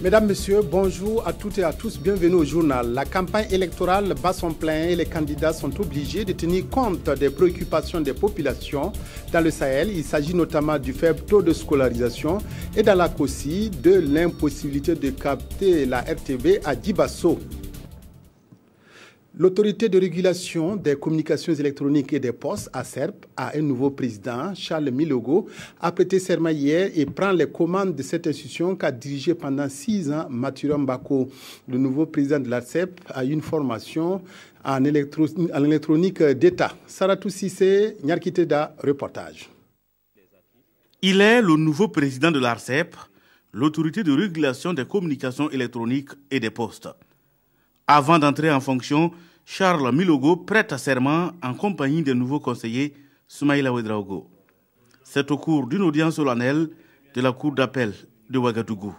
Mesdames, Messieurs, bonjour à toutes et à tous, bienvenue au journal. La campagne électorale bat son plein et les candidats sont obligés de tenir compte des préoccupations des populations. Dans le Sahel, il s'agit notamment du faible taux de scolarisation et dans la COSI de l'impossibilité de capter la RTV à Dibasso. L'autorité de régulation des communications électroniques et des postes, ASERP, a un nouveau président, Charles Milogo, a prêté serment hier et prend les commandes de cette institution qu'a dirigée pendant 6 ans Mathurin Bako. Le nouveau président de l'ASERP a une formation en électronique d'État. Saratou Sissé, Nyarkiteda, reportage. Il est le nouveau président de l'ARCEP, l'autorité de régulation des communications électroniques et des postes. Avant d'entrer en fonction, Charles Milogo prête serment en compagnie des nouveaux conseillers Soumaïla Ouedraogo. C'est au cours d'une audience solennelle de la cour d'appel de Ouagadougou.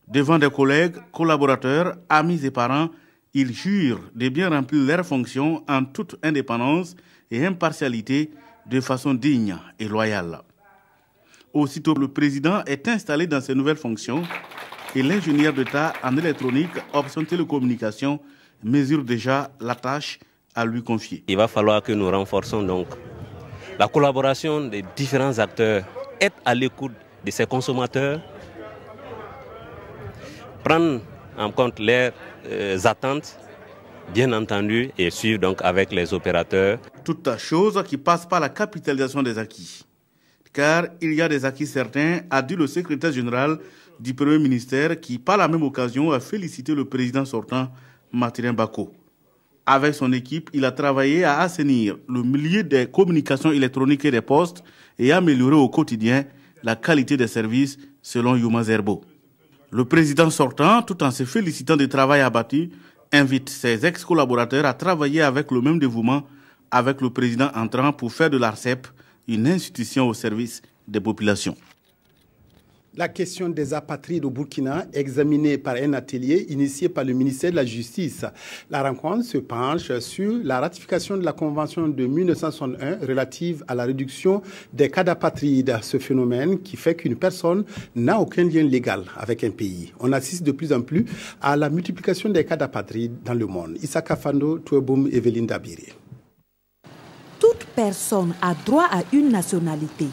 Devant des collègues, collaborateurs, amis et parents, ils jurent de bien remplir leurs fonctions en toute indépendance et impartialité de façon digne et loyale. Aussitôt, le président est installé dans ses nouvelles fonctions et l'ingénieur d'État en électronique, option télécommunication, mesure déjà la tâche à lui confier. Il va falloir que nous renforcions donc la collaboration des différents acteurs, être à l'écoute de ces consommateurs, prendre en compte leurs attentes, bien entendu, et suivre donc avec les opérateurs. Toute chose qui passe par la capitalisation des acquis. Car il y a des acquis certains, a dit le secrétaire général du Premier ministère qui, par la même occasion, a félicité le président sortant, Mathurin Bako. Avec son équipe, il a travaillé à assainir le milieu des communications électroniques et des postes et améliorer au quotidien la qualité des services, selon Yuma Zerbo. Le président sortant, tout en se félicitant du travail abattu, invite ses ex-collaborateurs à travailler avec le même dévouement avec le président entrant pour faire de l'ARCEP une institution au service des populations. La question des apatrides au Burkina, examinée par un atelier initié par le ministère de la Justice. La rencontre se penche sur la ratification de la Convention de 1961 relative à la réduction des cas d'apatrides, ce phénomène qui fait qu'une personne n'a aucun lien légal avec un pays. On assiste de plus en plus à la multiplication des cas d'apatrides dans le monde. Issa Kafando, Toueboum, Evelyne Dabiri. Toute personne a droit à une nationalité.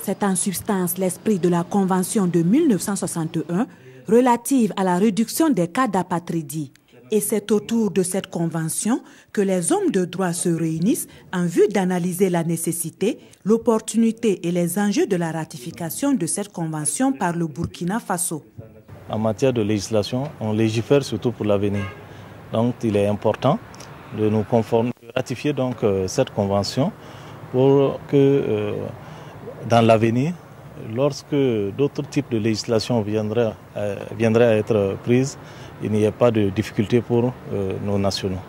C'est en substance l'esprit de la Convention de 1961 relative à la réduction des cas d'apatridie. Et c'est autour de cette convention que les hommes de droit se réunissent en vue d'analyser la nécessité, l'opportunité et les enjeux de la ratification de cette convention par le Burkina Faso. En matière de législation, on légifère surtout pour l'avenir. Donc il est important de nous conformer, de ratifier donc cette convention pour que dans l'avenir, lorsque d'autres types de législation viendraient à être prises, il n'y ait pas de difficulté pour nos nationaux.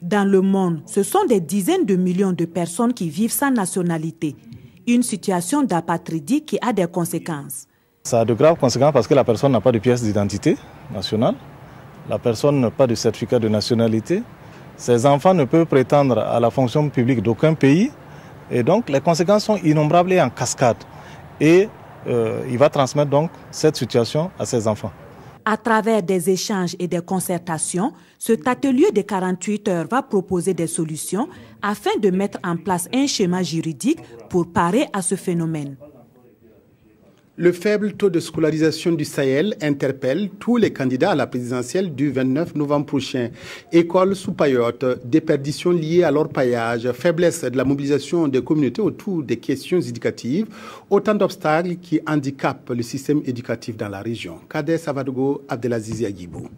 Dans le monde, ce sont des dizaines de millions de personnes qui vivent sans nationalité. Une situation d'apatridie qui a des conséquences. Ça a de graves conséquences parce que la personne n'a pas de pièce d'identité nationale, la personne n'a pas de certificat de nationalité, ses enfants ne peuvent prétendre à la fonction publique d'aucun pays. Et donc, les conséquences sont innombrables et en cascade. Et il va transmettre donc cette situation à ses enfants. À travers des échanges et des concertations, cet atelier de 48 heures va proposer des solutions afin de mettre en place un schéma juridique pour parer à ce phénomène. Le faible taux de scolarisation du Sahel interpelle tous les candidats à la présidentielle du 29 novembre prochain. Écoles sous paillotes, déperditions liées à l'orpaillage, faiblesse de la mobilisation des communautés autour des questions éducatives, autant d'obstacles qui handicapent le système éducatif dans la région. Kader Savadogo, Abdelaziz Agibou.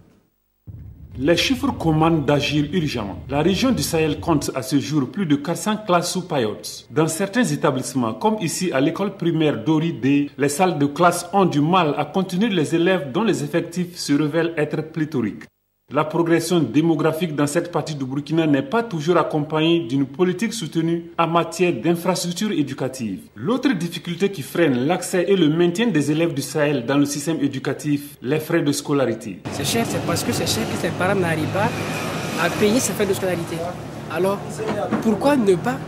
Les chiffres commandent d'agir urgemment. La région du Sahel compte à ce jour plus de 400 classes sous paillotes. Dans certains établissements, comme ici à l'école primaire Dori D, les salles de classe ont du mal à contenir les élèves dont les effectifs se révèlent être pléthoriques. La progression démographique dans cette partie du Burkina n'est pas toujours accompagnée d'une politique soutenue en matière d'infrastructures éducatives. L'autre difficulté qui freine l'accès et le maintien des élèves du Sahel dans le système éducatif, les frais de scolarité. C'est cher, c'est parce que c'est cher que ces parents n'arrivent pas à payer ces frais de scolarité. Alors, pourquoi ne pas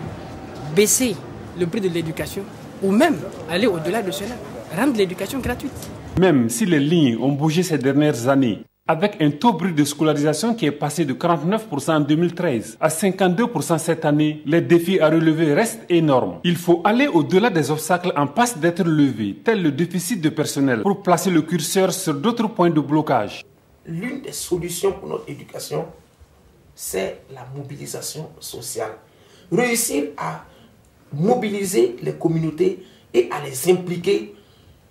baisser le prix de l'éducation ou même aller au-delà de cela, rendre l'éducation gratuite? Même si les lignes ont bougé ces dernières années, avec un taux brut de scolarisation qui est passé de 49% en 2013 à 52% cette année, les défis à relever restent énormes. Il faut aller au-delà des obstacles en passe d'être levés, tel le déficit de personnel, pour placer le curseur sur d'autres points de blocage. L'une des solutions pour notre éducation, c'est la mobilisation sociale. Réussir à mobiliser les communautés et à les impliquer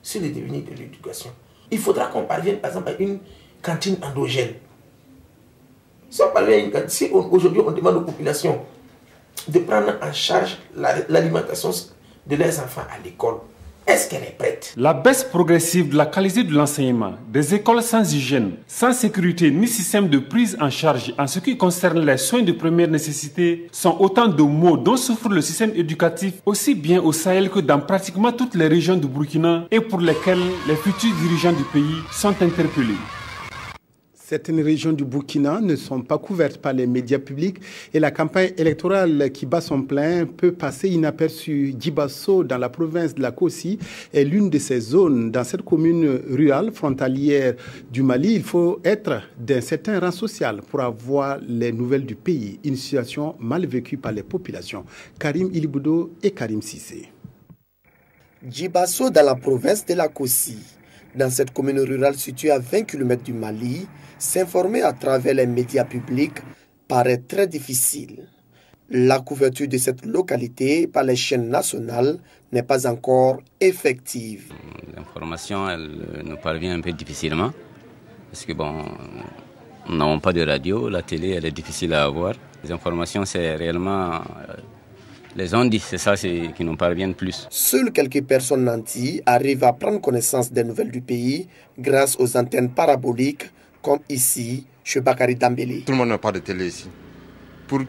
sur le devenir de l'éducation. Il faudra qu'on parvienne par exemple à une cantine endogène. Si on parvient à une cantine, si aujourd'hui on demande aux populations de prendre en charge l'alimentation de leurs enfants à l'école, est-ce qu'elle est prête? La baisse progressive de la qualité de l'enseignement, des écoles sans hygiène, sans sécurité ni système de prise en charge en ce qui concerne les soins de première nécessité sont autant de maux dont souffre le système éducatif aussi bien au Sahel que dans pratiquement toutes les régions du Burkina et pour lesquelles les futurs dirigeants du pays sont interpellés. Certaines régions du Burkina ne sont pas couvertes par les médias publics et la campagne électorale qui bat son plein peut passer inaperçue. Djibasso, dans la province de la Kossi, est l'une de ces zones. Dans cette commune rurale frontalière du Mali, il faut être d'un certain rang social pour avoir les nouvelles du pays. Une situation mal vécue par les populations. Karim Iliboudo et Karim Sissé. Djibasso, dans la province de la Kossi. Dans cette commune rurale située à 20 km du Mali, s'informer à travers les médias publics paraît très difficile. La couverture de cette localité par les chaînes nationales n'est pas encore effective. L'information, elle nous parvient un peu difficilement, parce que bon, nous n'avons pas de radio, la télé, elle est difficile à avoir. Les informations, c'est réellement les ondes, c'est ça qui nous parviennent plus. Seules quelques personnes nantis arrivent à prendre connaissance des nouvelles du pays grâce aux antennes paraboliques, comme ici, chez Bakary Dambélé. Tout le monde n'a pas de télé ici. Pour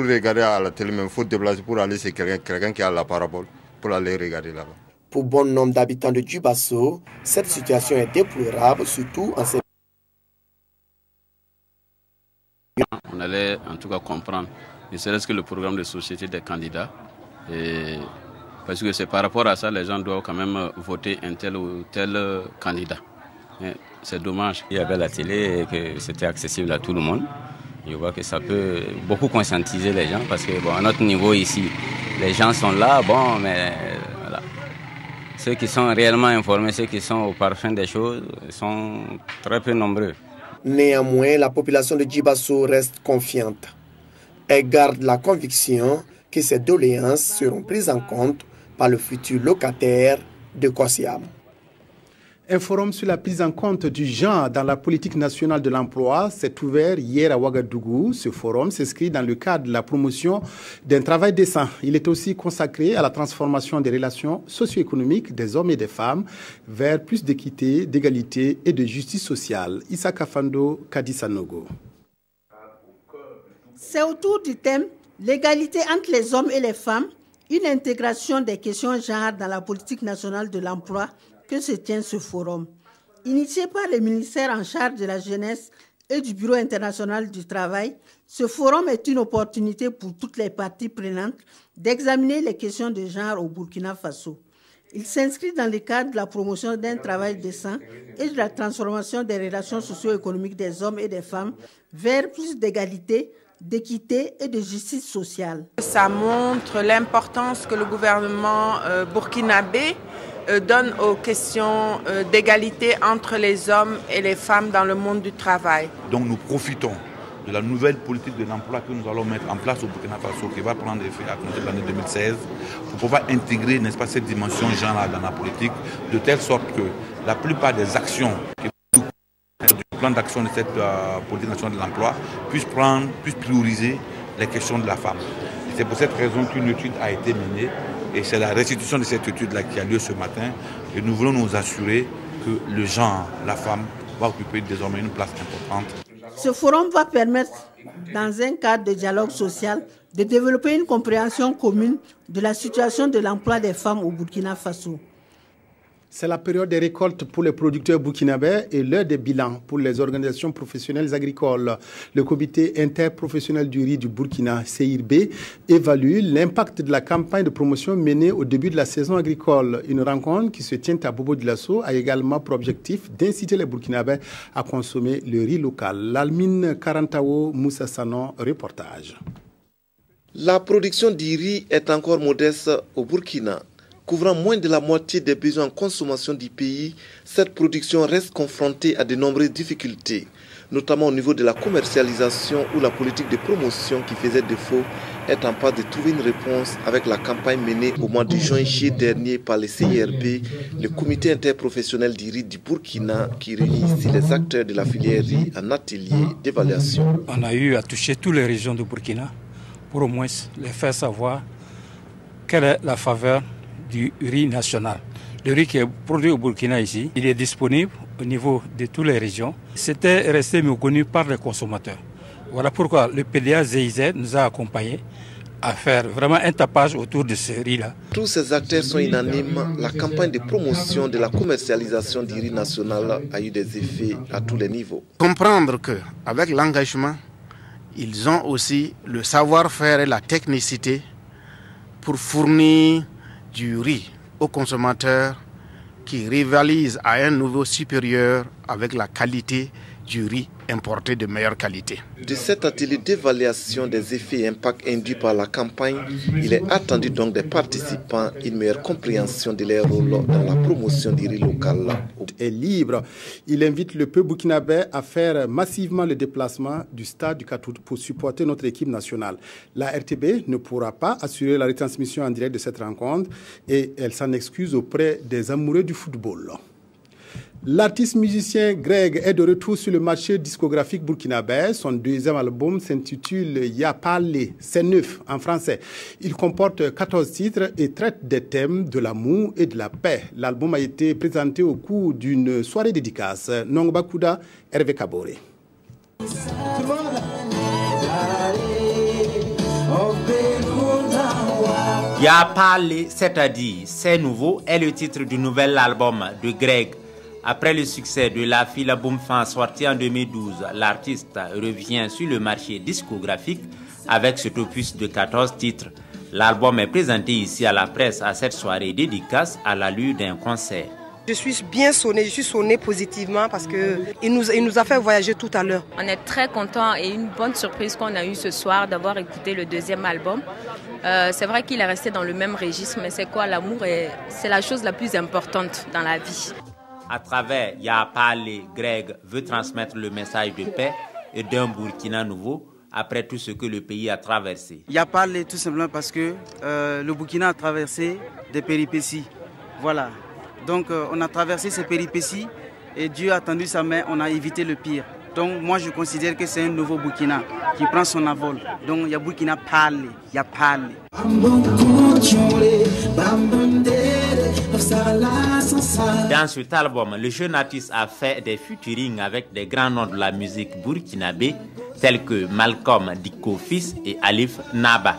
regarder à la télé, il faut déplacer pour aller chez quelqu'un qui a la parabole, pour aller regarder là-bas. Pour bon nombre d'habitants de Djibasso, cette situation est déplorable, surtout en ces... On allait en tout cas comprendre, ne serait-ce que le programme de société des candidats. Et parce que c'est par rapport à ça, les gens doivent quand même voter un tel ou tel candidat. C'est dommage. Il y avait la télé et que c'était accessible à tout le monde. Je vois que ça peut beaucoup conscientiser les gens parce que bon, à notre niveau ici, les gens sont là, bon, mais voilà. Ceux qui sont réellement informés, ceux qui sont au parfum des choses, sont très peu nombreux. Néanmoins, la population de Djibasso reste confiante. Elle garde la conviction que ces doléances seront prises en compte par le futur locataire de Kossiam. Un forum sur la prise en compte du genre dans la politique nationale de l'emploi s'est ouvert hier à Ouagadougou. Ce forum s'inscrit dans le cadre de la promotion d'un travail décent. Il est aussi consacré à la transformation des relations socio-économiques des hommes et des femmes vers plus d'équité, d'égalité et de justice sociale. Issa Kafando, Kadisanogo. C'est autour du thème « L'égalité entre les hommes et les femmes, une intégration des questions genre dans la politique nationale de l'emploi » que se tient ce forum. Initié par le ministère en charge de la jeunesse et du Bureau international du travail, ce forum est une opportunité pour toutes les parties prenantes d'examiner les questions de genre au Burkina Faso. Il s'inscrit dans le cadre de la promotion d'un travail décent et de la transformation des relations socio-économiques des hommes et des femmes vers plus d'égalité, d'équité et de justice sociale. Ça montre l'importance que le gouvernement burkinabé donne aux questions d'égalité entre les hommes et les femmes dans le monde du travail. Donc nous profitons de la nouvelle politique de l'emploi que nous allons mettre en place au Burkina Faso, qui va prendre effet à compter de l'année 2016, pour pouvoir intégrer, n'est-ce pas, cette dimension genre dans la politique, de telle sorte que la plupart des actions du plan d'action de cette politique nationale de l'emploi puissent prioriser les questions de la femme. C'est pour cette raison qu'une étude a été menée. Et c'est la restitution de cette étude-là qui a lieu ce matin. Et nous voulons nous assurer que le genre, la femme, va occuper désormais une place importante. Ce forum va permettre, dans un cadre de dialogue social, de développer une compréhension commune de la situation de l'emploi des femmes au Burkina Faso. C'est la période des récoltes pour les producteurs burkinabés et l'heure des bilans pour les organisations professionnelles agricoles. Le comité interprofessionnel du riz du Burkina, CIRB, évalue l'impact de la campagne de promotion menée au début de la saison agricole. Une rencontre qui se tient à Bobo-Dioulasso a également pour objectif d'inciter les Burkinabés à consommer le riz local. Lalmine Karantao Moussa Sanon, reportage. La production du riz est encore modeste au Burkina. Couvrant moins de la moitié des besoins en consommation du pays, cette production reste confrontée à de nombreuses difficultés, notamment au niveau de la commercialisation où la politique de promotion qui faisait défaut est en passe de trouver une réponse avec la campagne menée au mois de juin-juillet dernier par le CIRB, le comité interprofessionnel du riz du Burkina, qui réunit ici les acteurs de la filière riz en atelier d'évaluation. On a eu à toucher toutes les régions du Burkina pour au moins les faire savoir quelle est la faveur du riz national. Le riz qui est produit au Burkina ici, il est disponible au niveau de toutes les régions. C'était resté méconnu par les consommateurs. Voilà pourquoi le PDA GIZ nous a accompagnés à faire vraiment un tapage autour de ce riz-là. Tous ces acteurs sont unanimes. La campagne de promotion de la commercialisation du riz national a eu des effets à tous les niveaux. Comprendre qu'avec l'engagement, ils ont aussi le savoir-faire et la technicité pour fournir du riz aux consommateurs qui rivalisent à un niveau supérieur avec la qualité du riz importé de meilleure qualité. De cet atelier d'évaluation des effets et impacts induits par la campagne, il est attendu donc des participants une meilleure compréhension de leur rôle dans la promotion du riz local. Est libre. Il invite le peuple burkinabé à faire massivement le déplacement du stade du Katout pour supporter notre équipe nationale. La RTB ne pourra pas assurer la retransmission en direct de cette rencontre et elle s'en excuse auprès des amoureux du football. L'artiste musicien Greg est de retour sur le marché discographique burkinabé. Son deuxième album s'intitule Ya Parlé, c'est neuf en français. Il comporte 14 titres et traite des thèmes de l'amour et de la paix. L'album a été présenté au cours d'une soirée dédicace. Nongba Kouda, Hervé Kaboré. Ya Parlé, c'est-à-dire c'est nouveau, est le titre du nouvel album de Greg. Après le succès de La Fila Boum Fan sorti en 2012, l'artiste revient sur le marché discographique avec cet opus de 14 titres. L'album est présenté ici à la presse à cette soirée dédicace à l'allure d'un concert. Je suis bien sonnée, je suis sonnée positivement parce qu'il nous a fait voyager tout à l'heure. On est très contents et une bonne surprise qu'on a eue ce soir d'avoir écouté le deuxième album. C'est vrai qu'il est resté dans le même registre, mais c'est quoi l'amour? C'est la chose la plus importante dans la vie. À travers Ya Parlé, Greg veut transmettre le message de paix et d'un Burkina nouveau après tout ce que le pays a traversé. Ya Parlé tout simplement parce que le Burkina a traversé des péripéties. Voilà. Donc on a traversé ces péripéties et Dieu a tendu sa main, on a évité le pire. Donc moi je considère que c'est un nouveau Burkina qui prend son envol. Donc il y a Burkina Parlé, Ya Parlé. Dans cet album, le jeune artiste a fait des featuring avec des grands noms de la musique burkinabé tels que Malcolm Dicko Fils et Alif Naba.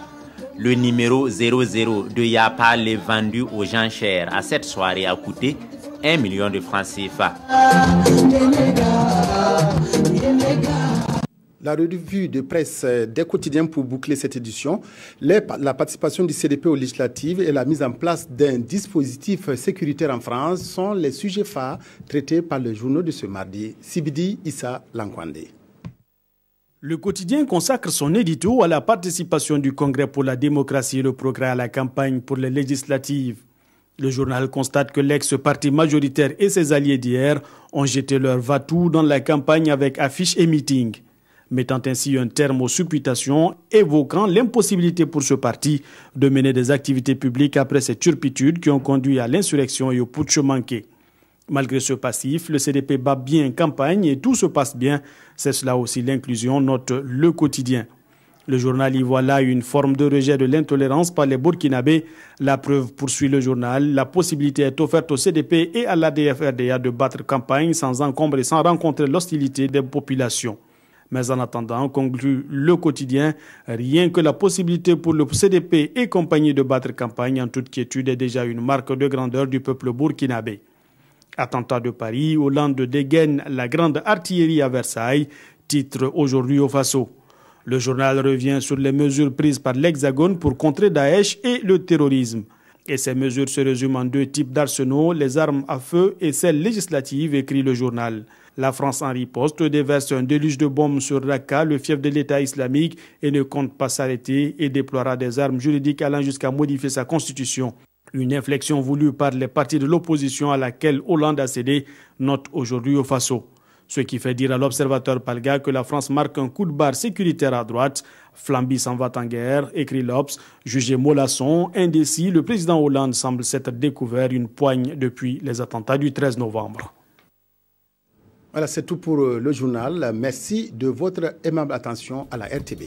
Le numéro 00 de Ya Parlé vendu aux gens chers à cette soirée a coûté 1 million de francs CFA. La revue de presse des quotidiens pour boucler cette édition, la participation du CDP aux législatives et la mise en place d'un dispositif sécuritaire en France sont les sujets phares traités par le journal de ce mardi. Sibidi Issa Lankwande. Le quotidien consacre son édito à la participation du Congrès pour la démocratie et le progrès à la campagne pour les législatives. Le journal constate que l'ex-parti majoritaire et ses alliés d'hier ont jeté leur va-tout dans la campagne avec affiches et meetings, mettant ainsi un terme aux supputations, évoquant l'impossibilité pour ce parti de mener des activités publiques après ces turpitudes qui ont conduit à l'insurrection et au putsch manqué. Malgré ce passif, le CDP bat bien campagne et tout se passe bien. C'est cela aussi l'inclusion, note le quotidien. Le journal y voit là une forme de rejet de l'intolérance par les Burkinabés. La preuve, poursuit le journal, la possibilité est offerte au CDP et à l'ADF-RDA de battre campagne sans encombre et sans rencontrer l'hostilité des populations. Mais en attendant, conclut le quotidien, rien que la possibilité pour le CDP et compagnie de battre campagne en toute quiétude est déjà une marque de grandeur du peuple burkinabé. Attentat de Paris, Hollande dégaine la grande artillerie à Versailles, titre aujourd'hui au Faso. Le journal revient sur les mesures prises par l'Hexagone pour contrer Daesh et le terrorisme. Et ces mesures se résument en deux types d'arsenaux, les armes à feu et celles législatives, écrit le journal. La France en riposte déverse un déluge de bombes sur Raqqa, le fief de l'État islamique, et ne compte pas s'arrêter et déploiera des armes juridiques allant jusqu'à modifier sa constitution. Une inflexion voulue par les partis de l'opposition à laquelle Hollande a cédé, note aujourd'hui au Faso. Ce qui fait dire à l'observateur Palga que la France marque un coup de barre sécuritaire à droite. Flamby s'en va en guerre, écrit l'Obs. Jugé mollasson, indécis, le président Hollande semble s'être découvert une poigne depuis les attentats du 13 novembre. Voilà, c'est tout pour le journal. Merci de votre aimable attention à la RTB.